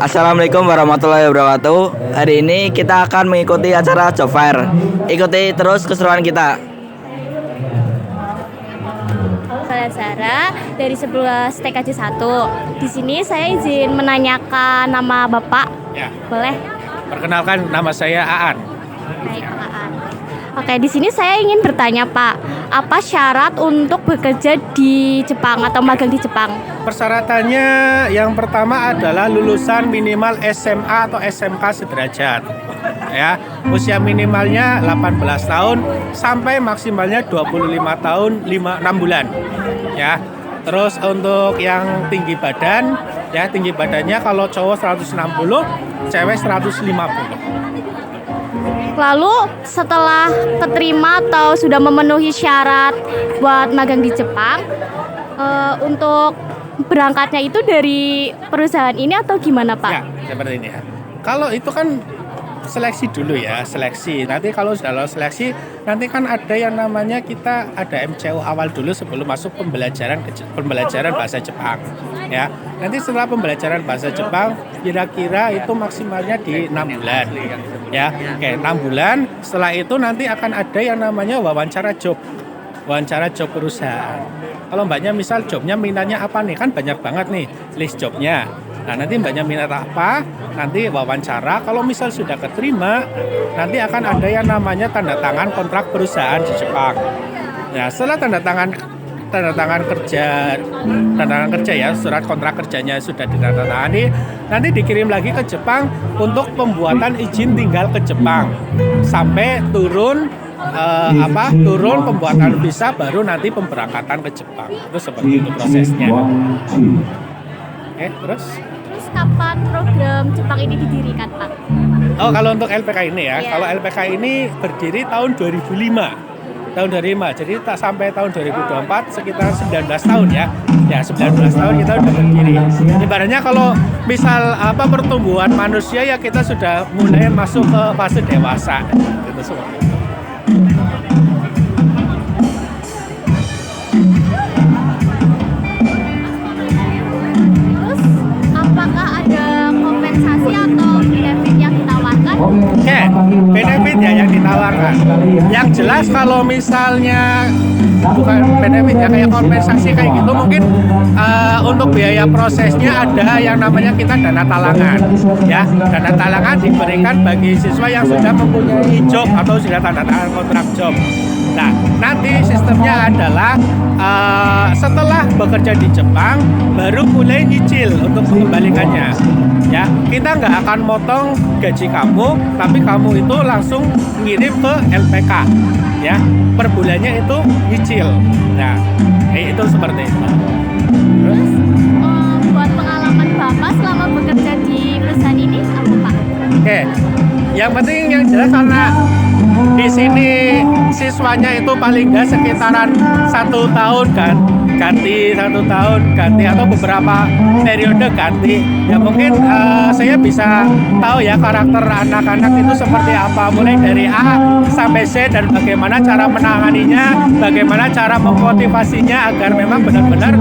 Assalamualaikum warahmatullahi wabarakatuh. Hari ini kita akan mengikuti acara Job Fair. Ikuti terus keseruan kita. Saya Sarah dari 11 TKJ 1. Di sini saya izin menanyakan nama Bapak. Ya. Boleh? Perkenalkan, nama saya Aan. Baik, Pak Aan. Oke, di sini saya ingin bertanya, Pak. Apa syarat untuk bekerja di Jepang atau magang di Jepang? Persyaratannya yang pertama adalah lulusan minimal SMA atau SMK sederajat. Ya, usia minimalnya 18 tahun sampai maksimalnya 25 tahun 6 bulan. Ya. Terus untuk yang tinggi badan, ya tinggi badannya kalau cowok 160, cewek 150. Lalu setelah keterima atau sudah memenuhi syarat buat magang di Jepang, untuk berangkatnya itu dari perusahaan ini atau gimana, Pak? Ya, seperti ini ya. Kalau itu kan seleksi dulu ya, seleksi. Nanti kalau sudah lolos seleksi, nanti kan ada yang namanya kita ada MCO awal dulu sebelum masuk pembelajaran bahasa Jepang. Ya, nanti setelah pembelajaran bahasa Jepang, kira-kira itu maksimalnya di 6 bulan. Ya, oke, 6 bulan. Setelah itu nanti akan ada yang namanya wawancara job perusahaan. Kalau mbaknya misal jobnya minatnya apa nih, kan banyak banget nih list jobnya. Nah, nanti mbaknya minat apa, nanti wawancara. Kalau misal sudah keterima, nanti akan ada yang namanya tanda tangan kontrak perusahaan di Jepang. Nah, setelah tanda tangan kerja ya, surat kontrak kerjanya sudah ditandatangani, nanti dikirim lagi ke Jepang untuk pembuatan izin tinggal ke Jepang sampai turun pembuatan visa, baru nanti pemberangkatan ke Jepang. Itu seperti itu prosesnya. Terus Kapan program Jepang ini didirikan, Pak? Oh, kalau untuk LPK ini ya, Yeah. Kalau LPK ini berdiri tahun 2005. Jadi tak sampai tahun 2024 sekitar 19 tahun ya. Ya, 19 tahun kita udah berdiri. Ibaratnya kalau misal pertumbuhan manusia ya, kita sudah mulai masuk ke fase dewasa. Gitu semua. Terus apakah ada kompensasi atau benefit yang ditawarkan? Oke, benefit ya yang ditawarkan. Yang jelas kalau misalnya bukan benefit ya, kayak kompensasi kayak gitu, mungkin untuk biaya prosesnya ada yang namanya kita dana talangan. Ya, dana talangan diberikan bagi siswa yang sudah mempunyai job atau sudah tanda tangan kontrak job. Nah, nanti sistemnya adalah setelah bekerja di Jepang baru mulai nyicil untuk mengembalikannya. Ya, kita nggak akan motong gaji kamu, tapi kamu itu langsung ngirim ke LPK. Ya, per bulannya itu nyicil. Nah, itu seperti itu. Terus buat pengalaman Bapak selama bekerja di perusahaan ini apa, Pak? Oke, yang penting yang jelas karena di sini siswanya itu paling nggak sekitaran 1 tahun kan ganti atau beberapa periode ganti. Ya mungkin saya bisa tahu ya karakter anak-anak itu seperti apa, mulai dari A sampai C, dan bagaimana cara menanganinya, bagaimana cara memotivasinya agar memang benar-benar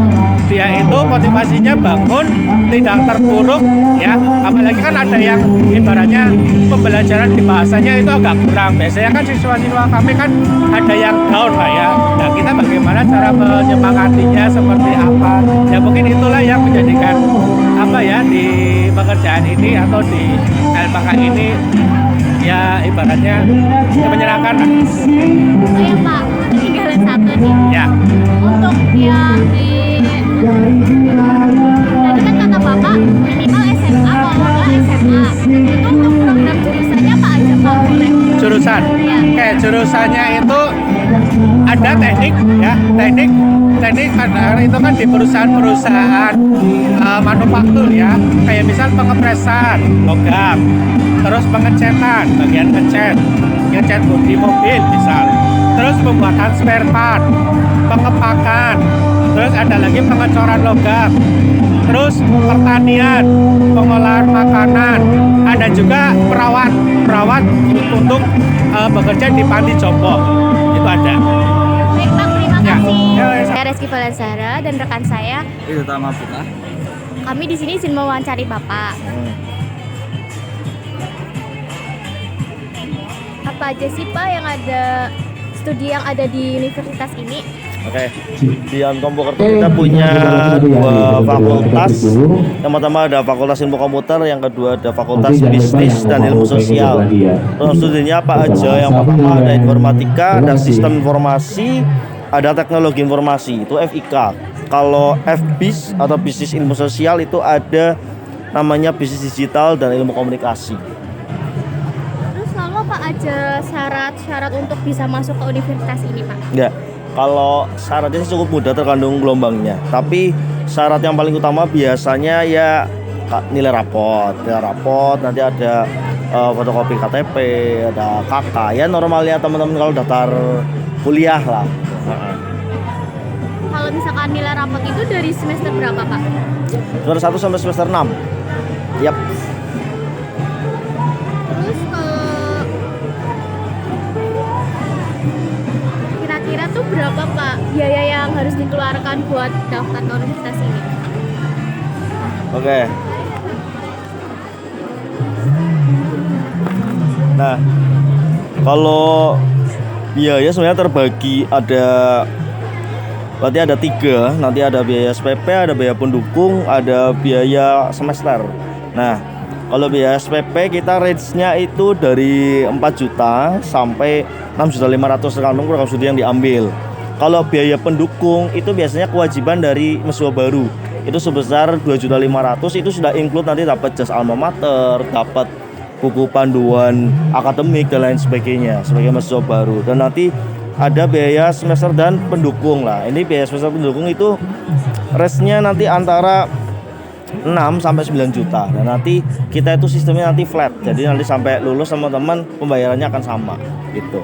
dia itu motivasinya bangun, tidak terpuruk ya. Apalagi kan ada yang ibaratnya pembelajaran di bahasanya itu agak kurang. Biasanya kan siswa-siswa kami kan ada yang down lah ya. Nah, kita bagaimana cara menyemangatinya seperti apa? Ya mungkin itulah yang menjadikan di pekerjaan ini atau di LPK ini ya ibaratnya menyenangkan. Oh ya, Pak, ketinggalan satu nih. Ya. Untuk yang di tadi kan kata Bapak minimal SMA, kalau nggak SMA. Itu untuk program jurusannya apa aja, Pak? Boleh? Jurusan. Ya. Oke, jurusannya itu ada teknik ya, teknik karena itu kan di perusahaan manufaktur ya, kayak misal pengepresan logam, terus pengecetan, bagian ngecat bodi mobil misal, terus pembuatan spare part, pengepakan, terus ada lagi pengecoran logam, terus pertanian, pengolahan makanan, ada juga perawat untuk bekerja di panti jompo, itu ada. Baik, Pak, terima Ya. kasih. Ya, ya. Saya Reski Valansara dan rekan saya Itu utama Putra. kami di sini izin mewawancari Bapak. Apa aja sih Pak yang ada studi yang ada di universitas ini? Oke, di Ankom Purwokerto kita punya dua fakultas. Yang pertama ada Fakultas Ilmu Komputer, yang kedua ada Fakultas Bisnis dan Ilmu Sosial. Program studinya apa aja? Yang pertama ada Informatika, ada Sistem Informasi, ada Teknologi Informasi, itu FIK. Kalau FBIS atau Bisnis Ilmu Sosial itu ada namanya Bisnis Digital dan Ilmu Komunikasi. Terus lalu apa aja syarat-syarat untuk bisa masuk ke universitas ini Pak? Ya, kalau syaratnya sih cukup mudah terkandung gelombangnya. Tapi syarat yang paling utama biasanya ya nilai rapot. Nanti ada fotokopi KTP, ada KK. Ya normalnya teman-teman kalau daftar kuliah lah. Kalau misalkan nilai rapot itu dari semester berapa Pak? Semester 1 sampai semester 6. Yap. Terus kira-kira tuh berapa Pak biaya yang harus dikeluarkan buat daftar ke universitas ini? Oke. Nah, kalau biaya sebenarnya terbagi berarti ada 3. Nanti ada biaya SPP, ada biaya pendukung, ada biaya semester. Nah, kalau biaya SPP kita range-nya itu dari 4 juta sampai 6.500.000 tergantung program studi yang diambil. Kalau biaya pendukung itu biasanya kewajiban dari mahasiswa baru. Itu sebesar 2.500.000, itu sudah include nanti dapat jas alma mater, dapat buku panduan akademik dan lain sebagainya sebagai mahasiswa baru. Dan nanti ada biaya semester dan pendukung lah. Ini biaya semester pendukung itu range-nya nanti antara 6 sampai 9 juta. Dan nanti kita itu sistemnya nanti flat. Jadi nanti sampai lulus teman-teman pembayarannya akan sama gitu.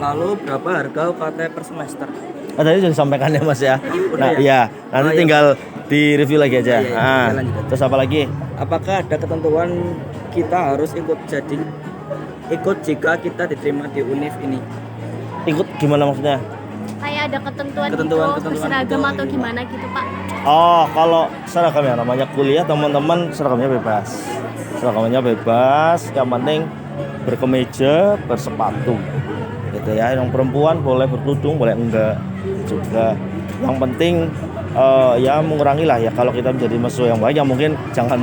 Lalu berapa harga UKT per semester? Tadi sudah disampaikan ya Mas ya. Nah, ya? iya, nanti tinggal di review lagi aja. Lanjut. Terus apa lagi? Apakah ada ketentuan kita harus ikut jika kita diterima di univ ini? Ikut gimana maksudnya? Kayak ada ketentuan Ketentuan berseragam gitu. atau gimana gitu Pak? Oh, kalau seragam ya namanya kuliah teman-teman seragamnya bebas. Seragamnya bebas, yang penting berkemeja, bersepatu. Gitu ya. Yang perempuan boleh berkerudung, boleh enggak juga. Yang penting ya mengurangi lah ya kalau kita menjadi mahasiswa yang baik ya mungkin jangan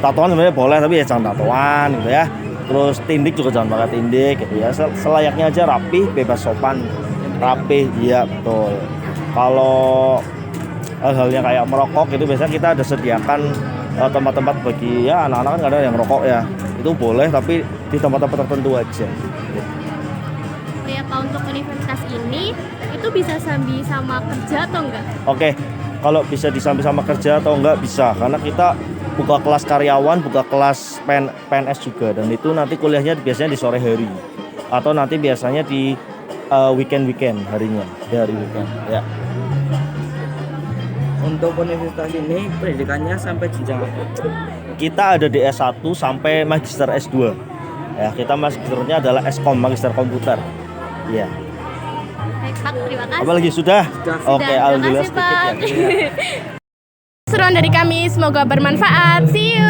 tatoan sebenarnya boleh tapi ya jangan tatoan gitu ya. Terus tindik juga jangan pakai tindik gitu ya. Selayaknya aja rapih, bebas sopan, rapih, iya betul. Kalau hal-halnya kayak merokok itu biasanya kita ada sediakan tempat-tempat bagi ya anak-anak kan kadang yang merokok ya. Itu boleh tapi di tempat-tempat tertentu aja. Kayak Pak untuk universitas ini itu bisa sambil sama kerja atau enggak? Oke, kalau bisa disambi sama kerja atau enggak bisa karena kita buka kelas karyawan, buka kelas PNS juga dan itu nanti kuliahnya biasanya di sore hari atau nanti biasanya di weekend harinya, di hari weekend ya. Untuk universitas ini pendidikannya sampai jenjang apa? Kita ada di S1 sampai magister S2. Ya, kita magisternya adalah Eskom, magister komputer. Iya. Baik Pak, terima kasih. Apalagi sudah? Oke, Terima alhamdulillah kasih, sedikit Pak. ya. Seruan dari kami semoga bermanfaat. See you.